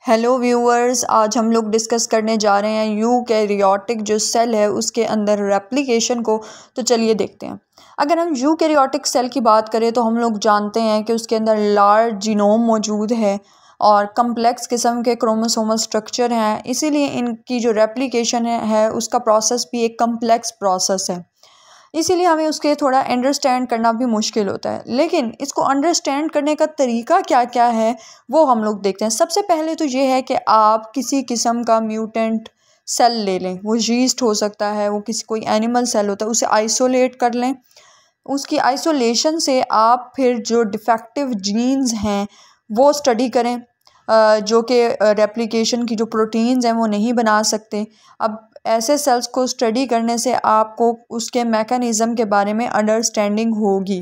Hello viewers, आज हम लोग डिस्कस करने जा रहे हैं यूकैरियोटिक जो सेल है उसके अंदर रेप्लिकेशन को। तो चलिए देखते हैं। अगर हम यूकैरियोटिक सेल की बात करें तो हम लोग जानते हैं कि उसके अंदर लार्ज जीनोम मौजूद है और कम्प्लेक्स किस्म के क्रोमोसोमल स्ट्रक्चर हैं, इसीलिए इनकी जो रेप्लिकेशन है उसका प्रोसेस भी एक कम्प्लेक्स प्रोसेस है। इसीलिए हमें उसके थोड़ा अंडरस्टैंड करना भी मुश्किल होता है। लेकिन इसको अंडरस्टैंड करने का तरीका क्या क्या है वो हम लोग देखते हैं। सबसे पहले तो ये है कि आप किसी किस्म का म्यूटेंट सेल ले लें, वो यीस्ट हो सकता है, वो किसी कोई एनिमल सेल होता है, उसे आइसोलेट कर लें। उसकी आइसोलेशन से आप फिर जो डिफेक्टिव जीन्स हैं वो स्टडी करें, जो कि रेप्लिकेशन की जो प्रोटीन्स हैं वो नहीं बना सकते। अब ऐसे सेल्स को स्टडी करने से आपको उसके मैकेनिज़्म के बारे में अंडरस्टैंडिंग होगी,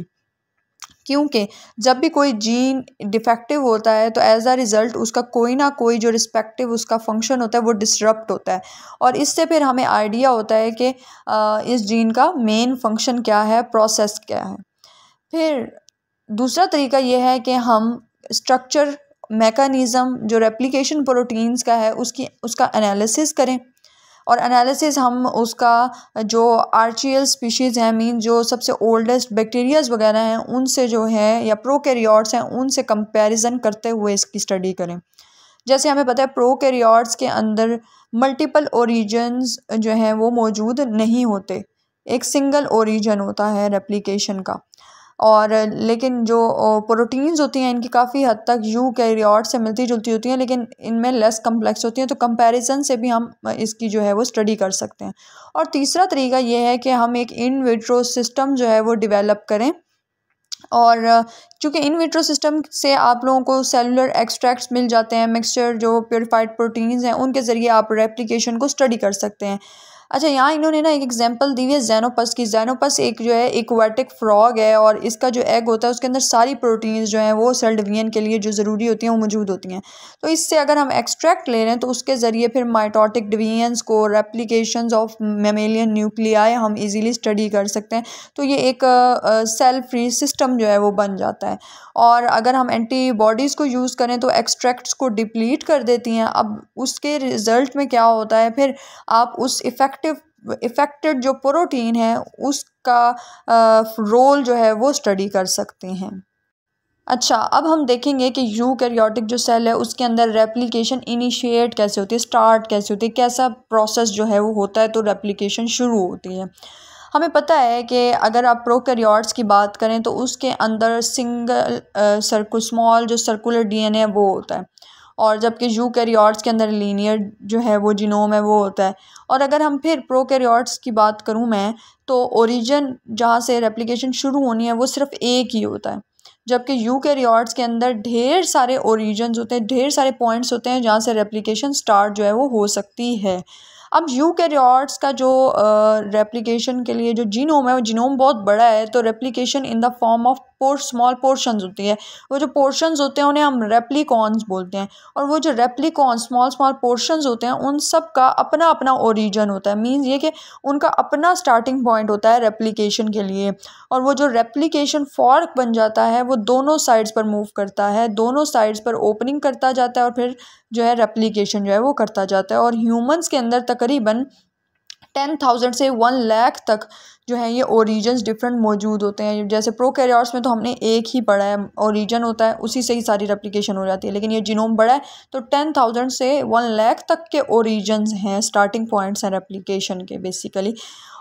क्योंकि जब भी कोई जीन डिफेक्टिव होता है तो एज अ रिज़ल्ट उसका कोई ना कोई जो रिस्पेक्टिव उसका फंक्शन होता है वो डिसरप्ट होता है, और इससे फिर हमें आइडिया होता है कि इस जीन का मेन फंक्शन क्या है, प्रोसेस क्या है। फिर दूसरा तरीका ये है कि हम स्ट्रक्चर मैकेनिज़्म जो रेप्लिकेशन प्रोटीन्स का है उसका एनालिसिस करें, और एनालिसिस हम उसका जो आर्चियल स्पीशीज़ हैं, मीन जो सबसे ओल्डेस्ट बैक्टीरियाज वगैरह हैं उनसे जो है, या प्रोकैरियोट्स हैं उनसे कंपैरिजन करते हुए इसकी स्टडी करें। जैसे हमें पता है प्रोकैरियोट्स के अंदर मल्टीपल ओरिजिन्स जो हैं वो मौजूद नहीं होते, एक सिंगल ओरिजिन होता है रेप्लिकेशन का। और लेकिन जो प्रोटीन्स होती हैं इनकी काफ़ी हद तक यूकैरियोट से मिलती जुलती होती हैं, लेकिन इनमें लेस कम्प्लेक्स होती हैं, तो कंपैरिजन से भी हम इसकी जो है वो स्टडी कर सकते हैं। और तीसरा तरीका ये है कि हम एक इन विट्रो सिस्टम जो है वो डेवलप करें, और चूँकि इन विट्रो सिस्टम से आप लोगों को सेलुलर एक्सट्रैक्ट्स मिल जाते हैं, मिक्सचर जो प्योरीफाइड प्रोटीन्स हैं उनके ज़रिए आप रेप्लिकेशन को स्टडी कर सकते हैं। अच्छा, यहाँ इन्होंने ना एक एग्जांपल दी है ज़ेनोपस की। ज़ेनोपस एक जो है एक्वाटिक फ्रॉग है, और इसका जो एग होता है उसके अंदर सारी प्रोटीन्स जो हैं वो सेल डिवीजन के लिए जो ज़रूरी होती हैं वो मौजूद होती हैं। तो इससे अगर हम एक्सट्रैक्ट ले रहे हैं तो उसके ज़रिए फिर माइटोटिक डिवीजन्स को, रेप्लिकेशंस ऑफ मेमेलियन न्यूक्लियाई हम इजीली स्टडी कर सकते हैं। तो ये एक सेल फ्री सिस्टम जो है वो बन जाता है। और अगर हम एंटीबॉडीज़ को यूज़ करें तो एक्सट्रैक्ट्स को डिप्लीट कर देती हैं। अब उसके रिज़ल्ट में क्या होता है, फिर आप उस इफ़ेक्टेड जो प्रोटीन है उसका रोल जो है वो स्टडी कर सकते हैं। अच्छा, अब हम देखेंगे कि यूकैरियोटिक जो सेल है उसके अंदर रेप्लिकेशन इनिशिएट कैसे होती है, स्टार्ट कैसे होती है, कैसा प्रोसेस जो है वो होता है तो रेप्लिकेशन शुरू होती है। हमें पता है कि अगर आप प्रोकैरियोट्स की बात करें तो उसके अंदर सिंगल स्मॉल जो सर्कुलर डीएनए है वो होता है, और जबकि यूकैरियोट्स के अंदर लीनियर जो है वो जीनोम है वो होता है। और अगर हम फिर प्रोकैरियोट्स की बात करूँ मैं, तो ओरिजिन जहाँ से रेप्लिकेशन शुरू होनी है वो सिर्फ एक ही होता है, जबकि यूकैरियोट्स के अंदर ढेर सारे ओरिजिन्स होते हैं, ढेर सारे पॉइंट्स होते हैं जहाँ से रेप्लिकेशन स्टार्ट जो है वो हो सकती है। अब यूकैरियोट्स का जो रेप्लिकेशन के लिए जो जीनोम है वो जीनोम बहुत बड़ा है, तो replication in the form of small portions होती है। वो जो पोर्शंस होते हैं उन्हें हम रेप्लिकॉन्स बोलते हैं, और वो जो रेप्लिकॉन स्मॉल स्मॉल पोर्शंस होते हैं उन सब का अपना अपना ओरिजिन होता है। मीन्स ये कि उनका अपना स्टार्टिंग पॉइंट होता है रेप्लिकेशन के लिए, और वो जो रेप्लिकेशन फॉर्क बन जाता है वो दोनों साइड्स पर मूव करता है, दोनों साइड्स पर ओपनिंग करता जाता है, और फिर जो है रेप्लिकेशन जो है वो करता जाता है। और ह्यूमंस के अंदर तकरीबन 10,000 से 1 लाख तक जो है ये ओरिजिन्स डिफरेंट मौजूद होते हैं। जैसे प्रोकैरियोट्स में तो हमने एक ही पढ़ा है, ओरिजिन होता है, उसी से ही सारी रेप्लिकेशन हो जाती है, लेकिन ये जीनोम बड़ा है तो 10,000 से 1 लाख तक के ओरिजिन्स हैं, स्टार्टिंग पॉइंट्स हैं रेप्लिकेशन के बेसिकली।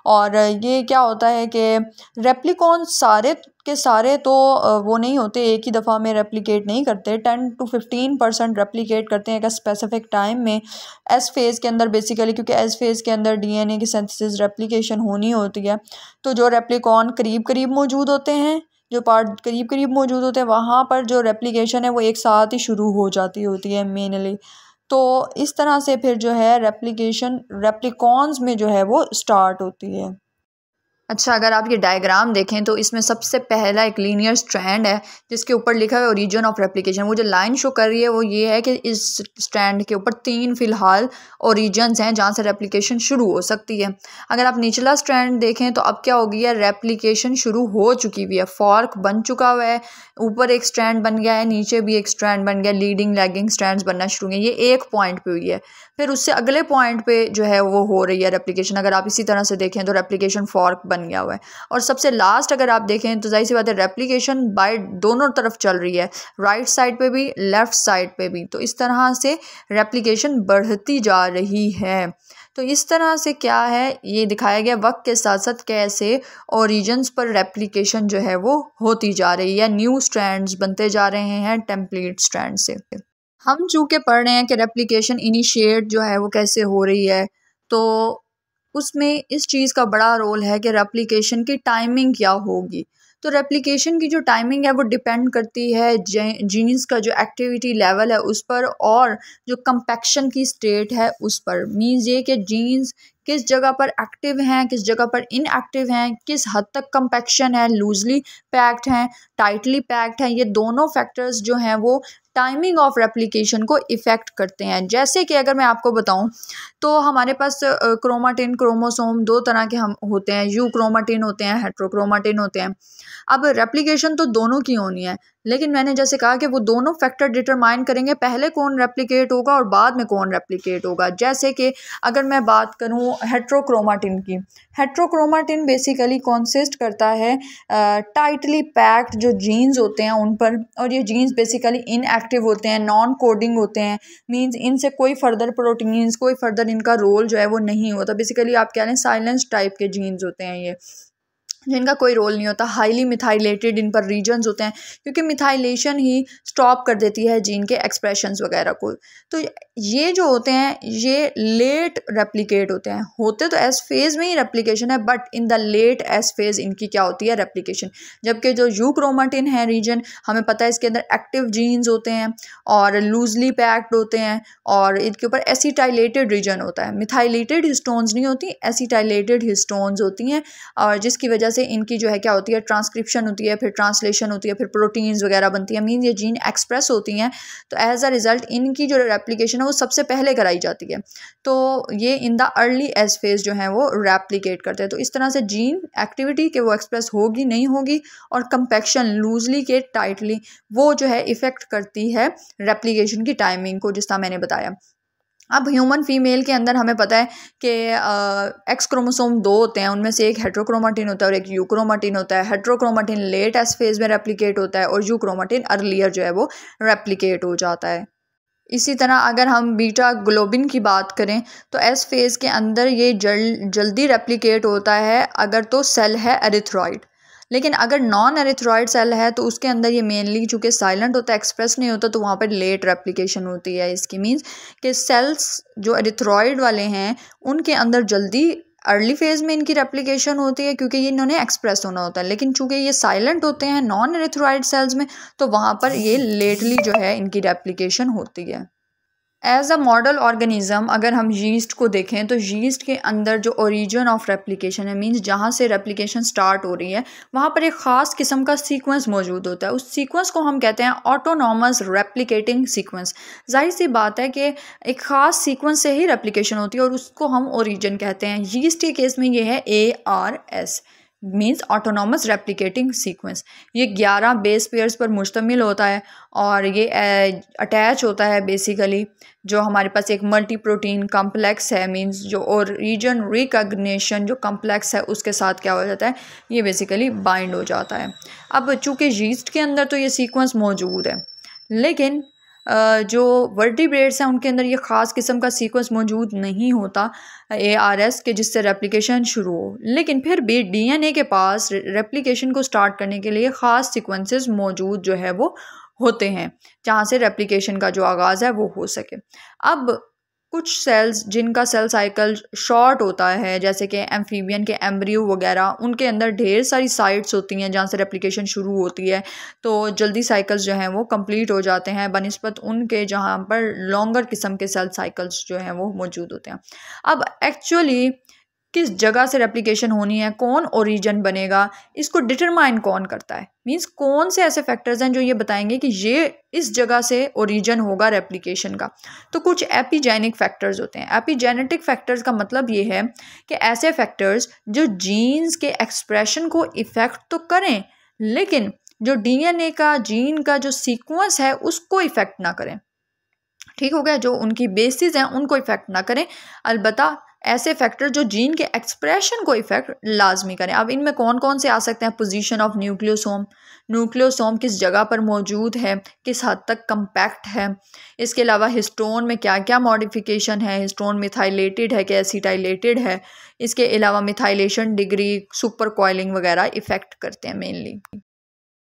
और ये क्या होता है कि रेप्लिकॉन सारे के सारे तो वो नहीं होते, एक ही दफ़ा में रेप्लिकेट नहीं करते, 10 to 15% रेप्लिकेट करते हैं एक स्पेसिफिक टाइम में, एस फेज़ के अंदर बेसिकली, क्योंकि एस फेज़ के अंदर डीएनए की सिंथेसिस रेप्लिकेशन होनी होती है। तो जो रेप्लिकॉन करीब करीब मौजूद होते हैं, जो पार्ट करीब करीब मौजूद होते हैं, वहाँ पर जो रेप्लिकेशन है वो एक साथ ही शुरू हो जाती होती है मेनली। तो इस तरह से फिर जो है रेप्लिकेशन रेप्लिकॉन्स में जो है वो स्टार्ट होती है। अच्छा, अगर आप ये डायग्राम देखें तो इसमें सबसे पहला एक लीनियर स्ट्रैंड है जिसके ऊपर लिखा है ओरिजिन ऑफ रेप्लिकेशन। वो जो लाइन शो कर रही है वो ये है कि इस स्ट्रैंड के ऊपर 3 फ़िलहाल ओरिजिन्स हैं जहाँ से रेप्लिकेशन शुरू हो सकती है। अगर आप निचला स्ट्रैंड देखें तो अब क्या हो गई है, रेप्लिकेशन शुरू हो चुकी हुई है, फॉर्क बन चुका हुआ है, ऊपर एक स्ट्रैंड बन गया है, नीचे भी एक स्ट्रैंड बन गया, लीडिंग लैगिंग स्ट्रैंड्स बनना शुरू हुए। ये एक पॉइंट पे हुई है, फिर उससे अगले पॉइंट पे जो है वो हो रही है रेप्लिकेशन। अगर आप इसी तरह से देखें तो रेप्लिकेशन फॉर्क बन गया हुआ है। और सबसे लास्ट अगर आप देखें तो जाहिर सी बात है रेप्लिकेशन बाय दोनों तरफ चल रही है, राइट साइड पे भी, लेफ्ट साइड पे भी। तो इस तरह से रेप्लिकेशन बढ़ती जा रही है। तो इस तरह से क्या है, ये दिखाया गया वक्त के साथ साथ कैसे ओरिजिन्स पर रेप्लिकेशन जो है वो होती जा रही है, न्यू स्ट्रैंड्स बनते जा रहे हैं टेम्पलेट स्ट्रैंड से। हम चूँकि पढ़ रहे हैं कि रेप्लिकेशन इनिशिएट जो है वो कैसे हो रही है, तो उसमें इस चीज़ का बड़ा रोल है कि रेप्लिकेशन की टाइमिंग क्या होगी। तो रेप्लिकेशन की जो टाइमिंग है वो डिपेंड करती है जीन्स का जो एक्टिविटी लेवल है उस पर, और जो कंपैक्शन की स्टेट है उस पर। मीन्स ये कि जीन्स किस जगह पर एक्टिव हैं, किस जगह पर इनएक्टिव हैं, किस हद तक कंपैक्शन है, लूजली पैक्ड हैं, टाइटली पैक्ड हैं। ये दोनों फैक्टर्स जो हैं वो टाइमिंग ऑफ रेप्लिकेशन को इफ़ेक्ट करते हैं। जैसे कि अगर मैं आपको बताऊं तो हमारे पास क्रोमाटिन क्रोमोसोम दो तरह के हम होते हैं, यू क्रोमाटिन होते हैं, हेट्रोक्रोमाटिन होते हैं। अब रेप्लिकेशन तो दोनों की होनी है, लेकिन मैंने जैसे कहा कि वो दोनों फैक्टर डिटरमाइन करेंगे पहले कौन रेप्लिकेट होगा और बाद में कौन रेप्लिकेट होगा। जैसे कि अगर मैं बात करूं हेट्रोक्रोमाटिन की, हेट्रोक्रोमाटिन बेसिकली कॉन्सिस्ट करता है टाइटली पैक्ड जो जीन्स होते हैं उन पर, और ये जीन्स बेसिकली इनएक्टिव होते हैं, नॉन कोडिंग होते हैं। मींस इनसे कोई फर्दर प्रोटीन्स, कोई फर्दर इनका रोल जो है वो नहीं होता। बेसिकली आप कह लें साइलेंस टाइप के जीन्स होते हैं ये, जिनका कोई रोल नहीं होता। हाईली मिथाइलेटेड इन पर रीजन्स होते हैं, क्योंकि मिथाइलेशन ही स्टॉप कर देती है जीन के एक्सप्रेशंस वगैरह को। तो ये जो होते हैं ये लेट रेप्लिकेट होते तो एस फेज़ में ही रेप्लिकेशन है, but in the late S phase इनकी क्या होती है, रेप्लिकेशन। जबकि जो यू क्रोमाटिन है रीजन, हमें पता है इसके अंदर एक्टिव जीन्स होते हैं और लूजली पैक्ड होते हैं, और इनके ऊपर एसिटाइलेटेड रीजन होता है। मिथाइलेटेड हिस्टोन्स नहीं होती, एसिटाइलेटेड हिस्टोन्स होती हैं, और जिसकी वजह से इनकी जो है क्या होती है, ट्रांसक्रिप्शन होती है, फिर ट्रांसलेशन होती है, फिर प्रोटीन्स वगैरह बनती है। मीन ये जीन एक्सप्रेस होती हैं, तो एज अ रिजल्ट इनकी जो रेप्लिकेशन है वो सबसे पहले कराई जाती है। तो ये in the early age phase जो है वो रेप्लिकेट करते हैं। तो इस तरह से जीन एक्टिविटी के वो एक्सप्रेस होगी नहीं होगी, और कंपैक्शन लूजली के टाइटली, वो जो है इफेक्ट करती है रेप्लिकेशन की टाइमिंग को, जिस तरह मैंने बताया। अब ह्यूमन फीमेल के अंदर हमें पता है कि एक्स क्रोमोसोम 2 होते हैं, उनमें से एक हेट्रोक्रोमाटिन होता है और एक यू क्रोमाटिन होता है। हेट्रोक्रोमाटिन लेट एस फेज में रेप्लिकेट होता है और यू क्रोमाटिन अर्लियर जो है वो रेप्लिकेट हो जाता है। इसी तरह अगर हम बीटा ग्लोबिन की बात करें तो एस फेज़ के अंदर ये जल्दी रेप्लिकेट होता है अगर तो सेल है एरिथ्रॉइड। लेकिन अगर नॉन एरिथ्रॉइड सेल है तो उसके अंदर ये मेनली चूँकि साइलेंट होता है, एक्सप्रेस नहीं होता, तो वहाँ पर लेट रेप्लिकेशन होती है। इसकी मीन्स कि सेल्स जो एरिथ्रॉइड वाले हैं उनके अंदर जल्दी अर्ली फेज़ में इनकी रेप्लिकेशन होती है, क्योंकि ये इन्होंने एक्सप्रेस होना होता है। लेकिन चूँकि ये साइलेंट होते हैं नॉन एरिथ्रॉइड सेल्स में, तो वहाँ पर ये लेटली जो है इनकी रेप्लिकेशन होती है। एज अ मॉडल ऑर्गेनिज़म अगर हम यीस्ट को देखें तो यीस्ट के अंदर जो ओरिजिन ऑफ रेप्लिकेशन है, मींस जहाँ से रेप्लिकेशन स्टार्ट हो रही है, वहाँ पर एक ख़ास किस्म का सीक्वेंस मौजूद होता है। उस सीक्वेंस को हम कहते हैं ऑटोनॉमस रेप्लिकेटिंग सीक्वेंस। जाहिर सी बात है कि एक ख़ास सीक्वेंस से ही रेप्लिकेशन होती है और उसको हम ओरिजिन कहते हैं। यीस्ट के केस में ये है ARS, means autonomous replicating sequence. ये 11 बेस पेयर्स पर मुश्तमिल होता है और ये अटैच होता है बेसिकली जो हमारे पास एक मल्टी प्रोटीन कम्प्लेक्स है, मींस जो ओरिजिन रिकग्निशन जो कम्प्लेक्स है उसके साथ क्या हो जाता है, ये बेसिकली बाइंड हो जाता है। अब चूँकि यीस्ट के अंदर तो ये सीक्वेंस मौजूद है, लेकिन जो वर्टिब्रेट्स हैं उनके अंदर ये ख़ास किस्म का सीक्वेंस मौजूद नहीं होता ARS के, जिससे रेप्लिकेशन शुरू हो। लेकिन फिर भी DNA के पास रेप्लिकेशन को स्टार्ट करने के लिए ख़ास सीक्वेंसेस मौजूद जो है वो होते हैं, जहाँ से रेप्लिकेशन का जो आगाज़ है वो हो सके। अब कुछ सेल्स जिनका सेल साइकिल शॉर्ट होता है, जैसे कि एम्फीबियन के एम्ब्रियो वगैरह, उनके अंदर ढेर सारी साइट्स होती हैं जहाँ से रेप्लिकेशन शुरू होती है, तो जल्दी साइकिल्स जो हैं वो कंप्लीट हो जाते हैं बनिस्बत उनके जहाँ पर लॉन्गर किस्म के सेल साइकिल्स जो हैं वो मौजूद होते हैं। अब एक्चुअली किस जगह से रेप्लिकेशन होनी है, कौन ओरिजिन बनेगा, इसको डिटरमाइन कौन करता है। मींस कौन से ऐसे फैक्टर्स हैं जो ये बताएंगे कि ये इस जगह से ओरिजिन होगा रेप्लिकेशन का। तो कुछ एपिजेनिक फैक्टर्स होते हैं। एपिजेनेटिक फैक्टर्स का मतलब ये है कि ऐसे फैक्टर्स जो जीन्स के एक्सप्रेशन को इफ़ेक्ट तो करें लेकिन जो डीएनए का जीन का जो सीक्वेंस है उसको इफ़ेक्ट ना करें। ठीक हो गया, जो उनकी बेसिस हैं उनको इफ़ेक्ट ना करें, अलबत्ता ऐसे फैक्टर जो जीन के एक्सप्रेशन को इफ़ेक्ट लाजमी करें। अब इनमें कौन कौन से आ सकते हैं? पोजीशन ऑफ न्यूक्लियोसोम, न्यूक्लियोसोम किस जगह पर मौजूद है, किस हद तक कम्पैक्ट है। इसके अलावा हिस्टोन में क्या क्या मॉडिफिकेशन है, हिस्टोन मिथाइलेटेड है कि एसिटाइलेटेड है। इसके अलावा मिथाइलेशन डिग्री, सुपर कॉइलिंग वगैरह इफ़ेक्ट करते हैं मेनली।